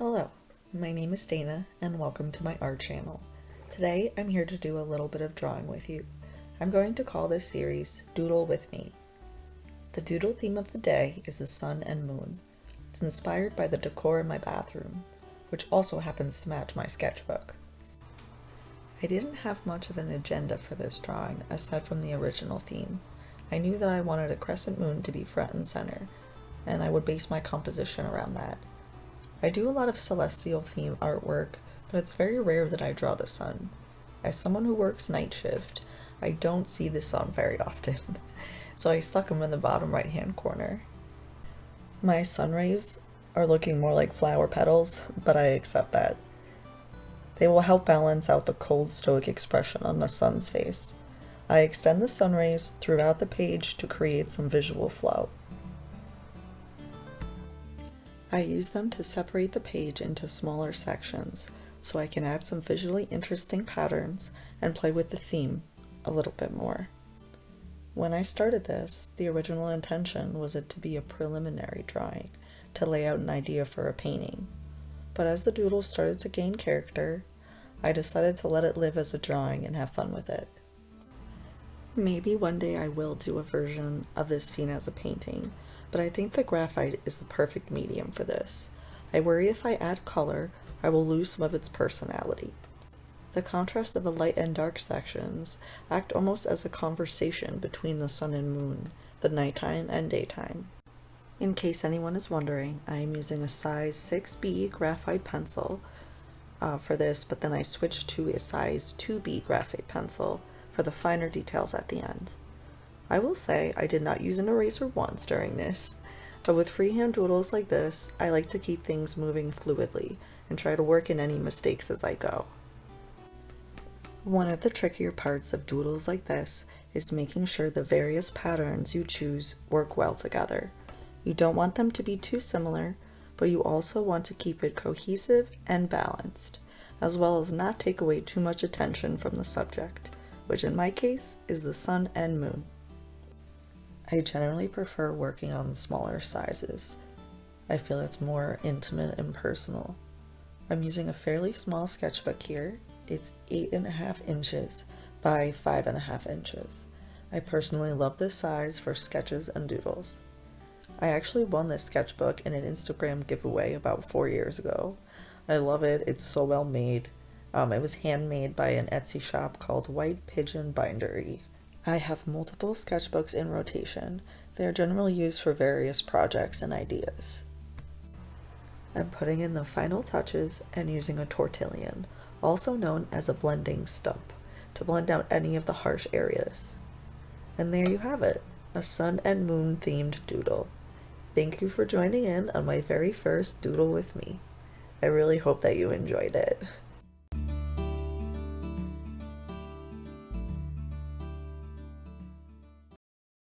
Hello, my name is Dana and welcome to my art channel. Today I'm here to do a little bit of drawing with you. I'm going to call this series Doodle with Me. The doodle theme of the day is the sun and moon. It's inspired by the decor in my bathroom, which also happens to match my sketchbook. I didn't have much of an agenda for this drawing aside from the original theme. I knew that I wanted a crescent moon to be front and center, and I would base my composition around that. I do a lot of celestial theme artwork, but it's very rare that I draw the sun. As someone who works night shift, I don't see the sun very often, so I stuck him in the bottom right hand corner. My sun rays are looking more like flower petals, but I accept that. They will help balance out the cold stoic expression on the sun's face. I extend the sun rays throughout the page to create some visual flow. I use them to separate the page into smaller sections so I can add some visually interesting patterns and play with the theme a little bit more. When I started this, the original intention was it to be a preliminary drawing to lay out an idea for a painting. But as the doodle started to gain character, I decided to let it live as a drawing and have fun with it. Maybe one day I will do a version of this scene as a painting, but I think the graphite is the perfect medium for this. I worry if I add color, I will lose some of its personality. The contrast of the light and dark sections act almost as a conversation between the sun and moon, the nighttime and daytime. In case anyone is wondering, I am using a size 6B graphite pencil for this, but then I switched to a size 2B graphite pencil for the finer details at the end. I will say I did not use an eraser once during this, but with freehand doodles like this, I like to keep things moving fluidly and try to work in any mistakes as I go. One of the trickier parts of doodles like this is making sure the various patterns you choose work well together. You don't want them to be too similar, but you also want to keep it cohesive and balanced, as well as not take away too much attention from the subject, which in my case is the sun and moon. I generally prefer working on the smaller sizes. I feel it's more intimate and personal. I'm using a fairly small sketchbook here. It's 8.5 inches by 5.5 inches. I personally love this size for sketches and doodles. I actually won this sketchbook in an Instagram giveaway about 4 years ago. I love it. It's so well made. It was handmade by an Etsy shop called White Pigeon Bindery. I have multiple sketchbooks in rotation. They are generally used for various projects and ideas. I'm putting in the final touches and using a tortillon, also known as a blending stump, to blend out any of the harsh areas. And there you have it, a sun and moon themed doodle. Thank you for joining in on my very first doodle with me. I really hope that you enjoyed it.